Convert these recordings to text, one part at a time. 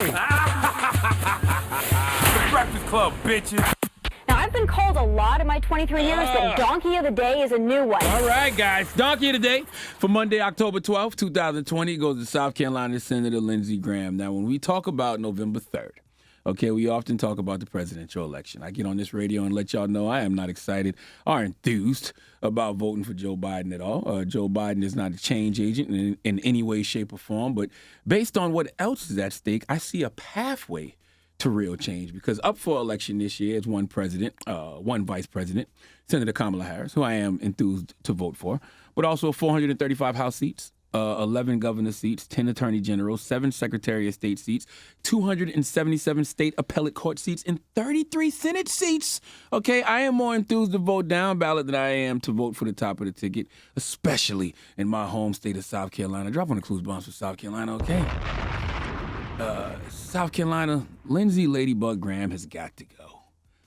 The Breakfast Club, bitches. Now, I've been called a lot in my 23 years, but Donkey of the Day is a new one. All right, guys. Donkey of the Day for Monday, October 12th, 2020 goes to South Carolina Senator Lindsey Graham. Now, when we talk about November 3rd, okay, we often talk about the presidential election. I get on this radio and let y'all know I am not excited or enthused about voting for Joe Biden at all. Joe Biden is not a change agent in any way, shape, or form. But based on what else is at stake, I see a pathway to real change, because up for election this year is one vice president, Senator Kamala Harris, who I am enthused to vote for, but also 435 House seats, 11 governor seats, 10 attorney generals, 7 secretary of state seats, 277 state appellate court seats, and 33 Senate seats. Okay, I am more enthused to vote down ballot than I am to vote for the top of the ticket, especially in my home state of South Carolina. Drop on the clues bombs for South Carolina, okay? South Carolina, Lindsey Ladybug Graham has got to go.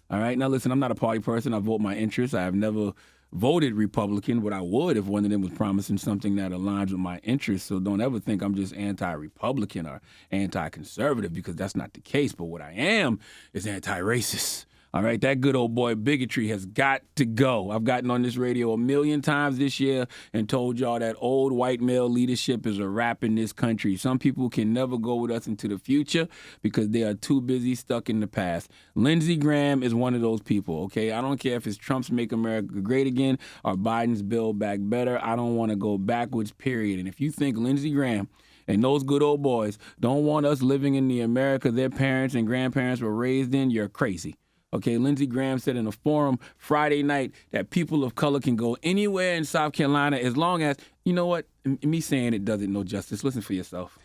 All right, now listen, I'm not a party person. I vote my interests. I have never voted Republican, but I would if one of them was promising something that aligns with my interests. So don't ever think I'm just anti-Republican or anti-conservative, because that's not the case. But what I am is anti-racist. All right, that good old boy bigotry has got to go. I've gotten on this radio 1,000,000 times this year and told y'all that old white male leadership is a wrap in this country. Some people can never go with us into the future because they are too busy stuck in the past. Lindsey Graham is one of those people, okay? I don't care if it's Trump's Make America Great Again or Biden's Build Back Better. I don't want to go backwards, period. And if you think Lindsey Graham and those good old boys don't want us living in the America their parents and grandparents were raised in, you're crazy. Okay, Lindsey Graham said in a forum Friday night that people of color can go anywhere in South Carolina as long as, you know what, me saying it doesn't no justice. Listen for yourself.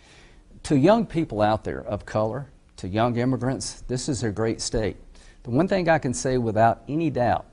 To young people out there of color, to young immigrants, this is a great state. The one thing I can say without any doubt,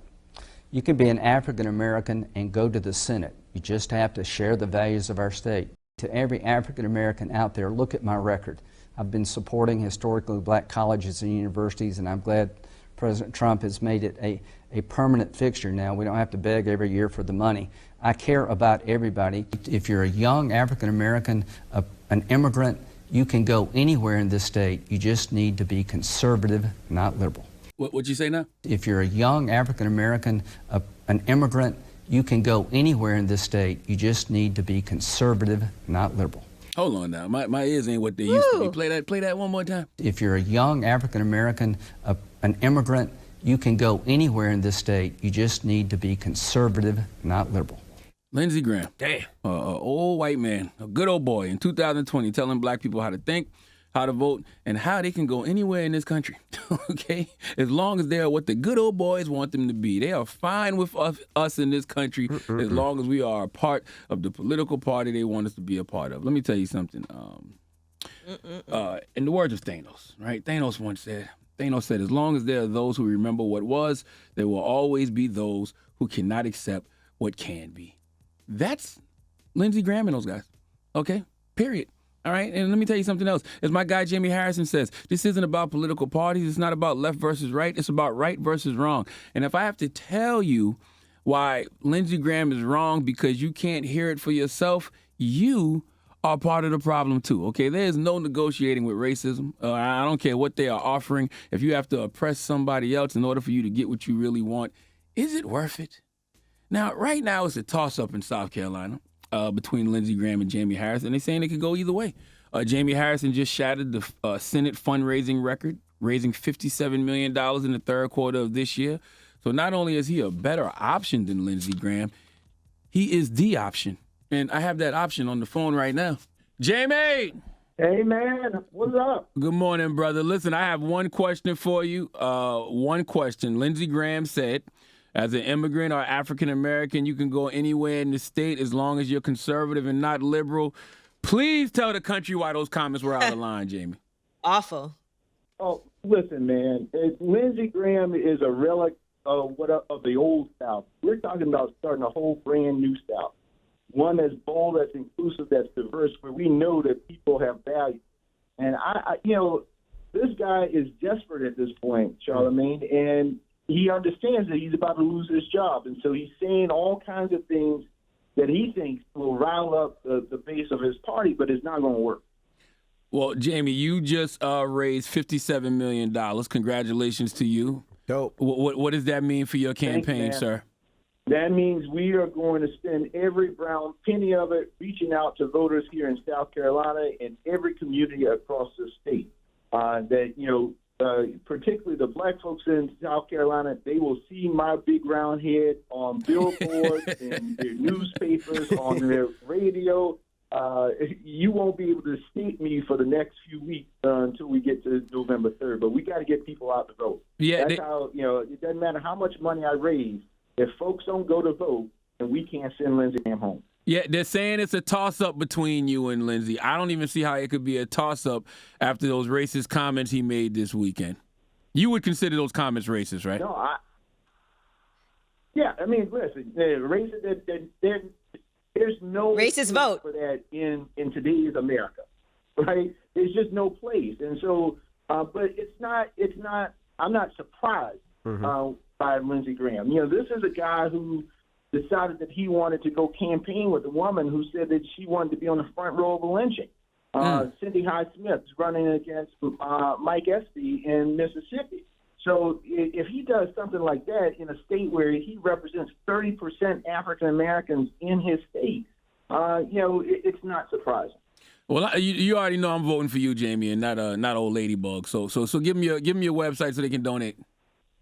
you can be an African American and go to the Senate. You just have to share the values of our state. To every African American out there, look at my record. I've been supporting historically black colleges and universities, and I'm glad President Trump has made it a permanent fixture now. We don't have to beg every year for the money. I care about everybody. If you're a young African American, an immigrant, you can go anywhere in this state. You just need to be conservative, not liberal. What'd you say now? If you're a young African American, an immigrant, you can go anywhere in this state. You just need to be conservative, not liberal. Hold on now. My ears ain't what they used to be. Play that one more time. If you're a young African American, an immigrant, you can go anywhere in this state. You just need to be conservative, not liberal. Lindsey Graham. Damn. Old white man, a good old boy in 2020 telling black people how to think, how to vote, and how they can go anywhere in this country, okay? As long as they're what the good old boys want them to be. They are fine with us in this country as long as we are a part of the political party they want us to be a part of. Let me tell you something. In the words of Thanos, right? Thanos said, as long as there are those who remember what was, there will always be those who cannot accept what can be. That's Lindsey Graham and those guys, okay? Period. All right, and let me tell you something else. As my guy Jamie Harrison says, this isn't about political parties. It's not about left versus right. It's about right versus wrong. And if I have to tell you why Lindsey Graham is wrong because you can't hear it for yourself, you are part of the problem too, okay? There is no negotiating with racism. I don't care what they are offering. If you have to oppress somebody else in order for you to get what you really want, is it worth it? Now, right now, it's a toss-up in South Carolina. Between Lindsey Graham and Jamie Harrison. They're saying it could go either way. Jamie Harrison just shattered the Senate fundraising record, raising $57 million in the third quarter of this year. So not only is he a better option than Lindsey Graham, he is the option. And I have that option on the phone right now. Jamie! Hey, man. What's up? Good morning, brother. Listen, I have one question for you. One question. Lindsey Graham said, as an immigrant or African-American, you can go anywhere in the state as long as you're conservative and not liberal. Please tell the country why those comments were out of line, Jamie. Awful. Oh, listen, man. Lindsey Graham is a relic of the old South. We're talking about starting a whole brand new South, one that's bold, that's inclusive, that's diverse, where we know that people have value. And this guy is desperate at this point, Charlamagne, and he understands that he's about to lose his job. And so he's saying all kinds of things that he thinks will rile up the base of his party, but it's not going to work. Well, Jamie, you just raised $57 million. Congratulations to you. Dope. What does that mean for your campaign, man. sir? That means we are going to spend every brown penny of it reaching out to voters here in South Carolina and every community across the state. Particularly the black folks in South Carolina, they will see my big round head on billboards and their newspapers, on their radio. You won't be able to state me for the next few weeks until we get to November 3rd. But we got to get people out to vote. Yeah, That's how, it doesn't matter how much money I raise. If folks don't go to vote, then we can't send Lindsey Graham home. Yeah, they're saying it's a toss-up between you and Lindsey. I don't even see how it could be a toss-up after those racist comments he made this weekend. You would consider those comments racist, right? No, I mean, listen, racist. There's no Racist vote for that in today's America, right? There's just no place, and so, but it's not. I'm not surprised by Lindsey Graham. This is a guy who decided that he wanted to go campaign with a woman who said that she wanted to be on the front row of a lynching. Cindy Hyde-Smith's running against Mike Espy in Mississippi. So if he does something like that in a state where he represents 30% African Americans in his state, it's not surprising. Well, you already know I'm voting for you, Jamie, and not old ladybug. So give me your website so they can donate.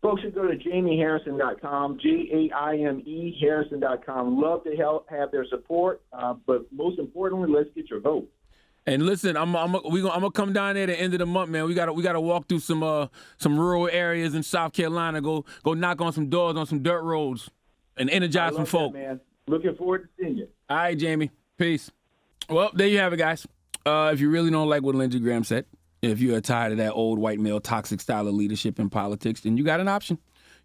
Folks should go to JamieHarrison.com, JAIME Harrison.com. Love to have their support, but most importantly, let's get your vote. And listen, I'm gonna come down there at the end of the month, man. We gotta walk through some rural areas in South Carolina. Go knock on some doors on some dirt roads, and energize some folk. Man, looking forward to seeing you. All right, Jamie. Peace. Well, there you have it, guys. If you really don't like what Lindsey Graham said, if you are tired of that old white male toxic style of leadership in politics, then you got an option.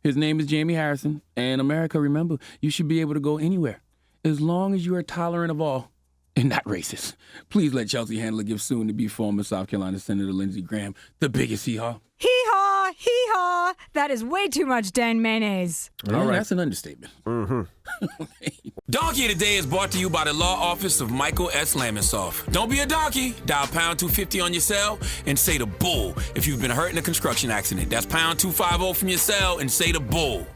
His name is Jamie Harrison, and America, remember, you should be able to go anywhere as long as you are tolerant of all. And not racist. Please let Chelsea Handler give soon-to-be former South Carolina Senator Lindsey Graham the biggest hee-haw. Hee-haw, hee-haw. That is way too much Dan mayonnaise. All right, that's an understatement. Okay. Donkey of the Day is brought to you by the law office of Michael S. Lamonsoff. Don't be a donkey. Dial pound 250 on your cell and say the bull if you've been hurt in a construction accident. That's pound 250 from your cell and say the bull.